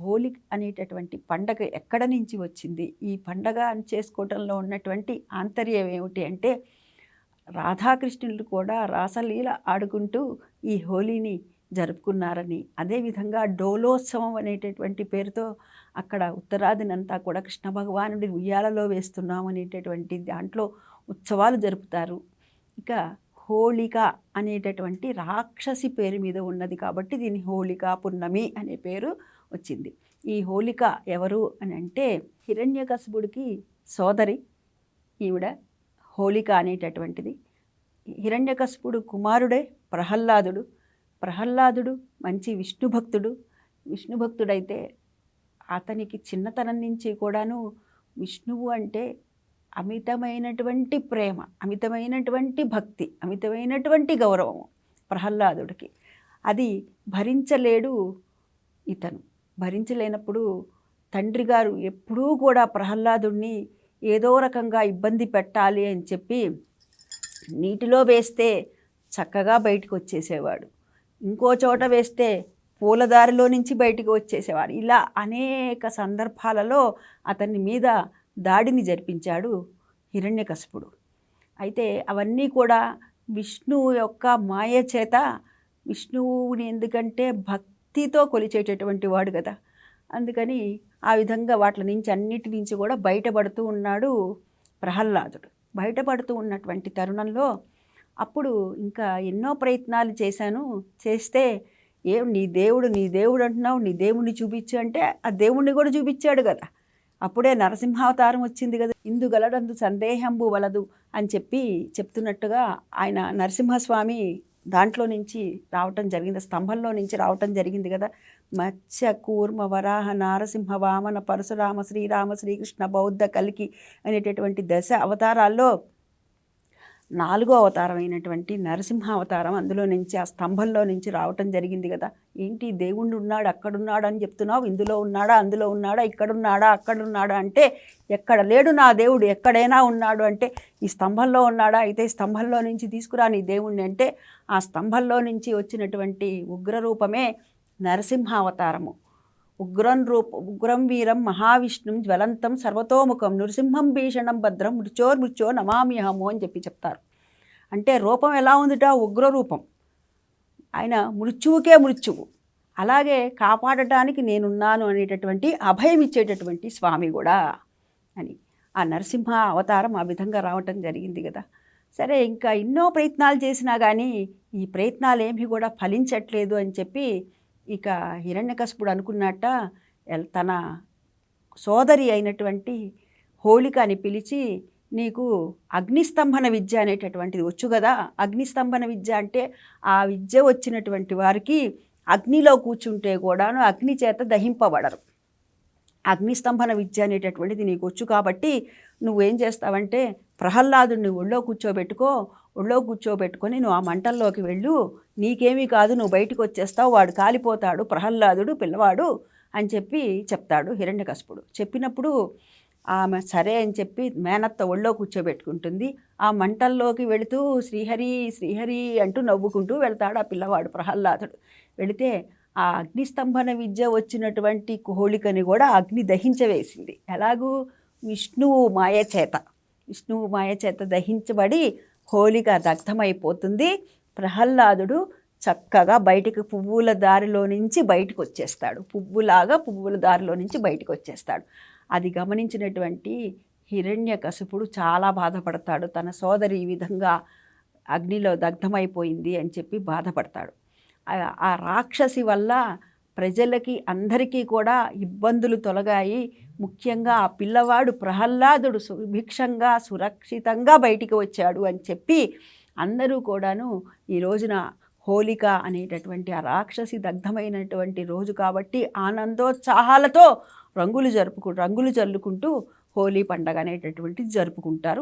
హోలీ అనేటటువంటి పండగ ఎక్కడ నుంచి వచ్చింది, ఈ పండగ చేసుకోవటంలో ఉన్నటువంటి ఆంతర్యం ఏమిటి అంటే, రాధాకృష్ణులు కూడా రాసలీల ఆడుకుంటూ ఈ హోలీని జరుపుకున్నారని, అదేవిధంగా డోలోత్సవం అనేటటువంటి పేరుతో అక్కడ ఉత్తరాదినంతా కూడా కృష్ణ భగవానుడి ఉయ్యాలలో వేస్తున్నాం అనేటటువంటి దాంట్లో ఉత్సవాలు జరుపుతారు. ఇక హోళిక అనేటటువంటి రాక్షసి పేరు మీద ఉన్నది కాబట్టి దీని హోళికా పున్నమి అనే పేరు వచ్చింది. ఈ హోళిక ఎవరు అని అంటే హిరణ్యకశిపుడికి సోదరి ఈవిడ హోళిక అనేటటువంటిది. హిరణ్యకశిపుడు కుమారుడే ప్రహ్లాదుడు. ప్రహ్లాదుడు మంచి విష్ణుభక్తుడైతే అతనికి చిన్నతనం నుంచి కూడాను విష్ణువు అంటే అమితమైనటువంటి ప్రేమ, అమితమైనటువంటి భక్తి, అమితమైనటువంటి గౌరవం ప్రహ్లాదుడికి. అది భరించలేడు ఇతను. భరించలేనప్పుడు తండ్రి గారు ఎప్పుడూ కూడా ప్రహ్లాదుడిని ఏదో రకంగా ఇబ్బంది పెట్టాలి అని చెప్పి నీటిలో వేస్తే చక్కగా బయటకు వచ్చేసేవాడు, ఇంకో చోట వేస్తే పూలదారిలో నుంచి బయటికి వచ్చేసేవాడు. ఇలా అనేక సందర్భాలలో అతని మీద దాడిని జరిపించాడు హిరణ్యకశిపుడు. అయితే అవన్నీ కూడా విష్ణువు యొక్క మాయ చేత, విష్ణువుని ఎందుకంటే భక్తితో కొలిచేటటువంటి వాడు కదా, అందుకని ఆ విధంగా వాటి నుంచి అన్నిటి నుంచి కూడా బయటపడుతూ ఉన్నాడు ప్రహ్లాదుడు. బయటపడుతూ ఉన్నటువంటి తరుణంలో అప్పుడు ఇంకా ఎన్నో ప్రయత్నాలు చేస్తే నీ దేవుడు అంటున్నావు, నీ దేవుణ్ణి చూపించు అంటే ఆ దేవుణ్ణి కూడా చూపించాడు కదా. అప్పుడే నరసింహావతారం వచ్చింది కదా. ఇందుగలడందు సందేహంబు వలదు అని చెప్తున్నట్టుగా ఆయన నరసింహస్వామి దాంట్లో నుంచి రావటం జరిగింది, స్తంభంలో నుంచి రావటం జరిగింది కదా. మత్స్య కూర్మ వరాహ నారసింహ వామన పరశురామ శ్రీరామ శ్రీకృష్ణ బౌద్ధ కల్కి అనేటటువంటి దశ అవతారాల్లో 4వ అవతారం అయినటువంటి నరసింహ అవతారం అందులో నుంచి ఆ స్తంభంలో నుంచి రావటం జరిగింది కదా. ఏంటి దేవుణ్ణి ఉన్నాడు అక్కడున్నాడు అని చెప్తున్నావు, ఇందులో ఉన్నాడా అందులో ఉన్నాడా ఇక్కడున్నాడా అక్కడున్నాడా అంటే ఎక్కడ లేడు నా దేవుడు, ఎక్కడైనా ఉన్నాడు అంటే ఈ స్తంభంలో ఉన్నాడా, అయితే ఈ స్తంభంలో నుంచి తీసుకురా నీ దేవుణ్ణి అంటే ఆ స్తంభంలో నుంచి వచ్చినటువంటి ఉగ్రరూపమే నరసింహ అవతారము. ఉగ్రం వీరం మహావిష్ణుం జ్వలంతం సర్వతోముఖం నృసింహం భీషణం భద్రం మృత్యో నమామ్యహము అని చెప్తారు. అంటే రూపం ఎలా ఉందిట, ఉగ్రరూపం. ఆయన మృత్యువుకే మృత్యువు, అలాగే కాపాడటానికి నేనున్నాను అనేటటువంటి అభయం ఇచ్చేటటువంటి స్వామి కూడా అని ఆ నరసింహ అవతారం ఆ విధంగా రావటం జరిగింది కదా. సరే, ఇంకా ఎన్నో ప్రయత్నాలు చేసినా కానీ ఈ ప్రయత్నాలు ఏమీ కూడా ఫలించట్లేదు అని చెప్పి ఇక హిరణ్యకశిపుడు అనుకున్నట్ట తన సోదరి అయినటువంటి హోళికని పిలిచి, నీకు అగ్నిస్తంభన విద్య అనేటటువంటిది వచ్చు కదా. అగ్నిస్తంభన విద్య అంటే ఆ విద్య వచ్చినటువంటి వారికి అగ్నిలో కూర్చుంటే కూడాను అగ్ని చేత దహింపబడరు. అగ్నిస్తంభన విద్య అనేటటువంటిది నీకు వచ్చు కాబట్టి నువ్వేం చేస్తావంటే ప్రహ్లాదుడిని ఒళ్ళో కూర్చోబెట్టుకొని నువ్వు ఆ మంటల్లోకి వెళ్ళు, నీకేమీ కాదు, నువ్వు బయటకు వచ్చేస్తావు, వాడు కాలిపోతాడు ప్రహ్లాదుడు పిల్లవాడు అని చెప్తాడు హిరణ్యకశిపుడు. చెప్పినప్పుడు ఆమె సరే అని చెప్పి మేనత్త ఒళ్ళో కూర్చోబెట్టుకుంటుంది. ఆ మంటల్లోకి వెళుతూ శ్రీహరి అంటూ నవ్వుకుంటూ వెళ్తాడు ఆ పిల్లవాడు ప్రహ్లాదుడు. వెళితే ఆ అగ్నిస్తంభన విద్య వచ్చినటువంటి హోళికని కూడా అగ్ని దహించవేసింది. ఎలాగూ విష్ణువు మాయ చేత దహించబడి హోళిక దగ్ధమైపోతుంది. ప్రహ్లాదుడు చక్కగా బయటికి పువ్వుల దారిలో నుంచి బయటకు వచ్చేస్తాడు, పువ్వుల దారిలో నుంచి బయటకు వచ్చేస్తాడు. అది గమనించినటువంటి హిరణ్యకశిపుడు చాలా బాధపడతాడు. తన సోదరి ఈ విధంగా అగ్నిలో దగ్ధమైపోయింది అని చెప్పి బాధపడతాడు. ఆ రాక్షసి వల్ల ప్రజలకి అందరికీ కూడా ఇబ్బందులు తొలగాయి. ముఖ్యంగా ఆ పిల్లవాడు ప్రహ్లాదుడు సుభిక్షంగా సురక్షితంగా బయటికి వచ్చాడు అని చెప్పి అందరూ కూడాను ఈ రోజున హోళిక అనేటటువంటి ఆ రాక్షసి దగ్ధమైనటువంటి రోజు కాబట్టి ఆనందోత్సాహాలతో రంగులు జల్లుకుంటూ హోలీ పండగ అనేటటువంటిది జరుపుకుంటారు.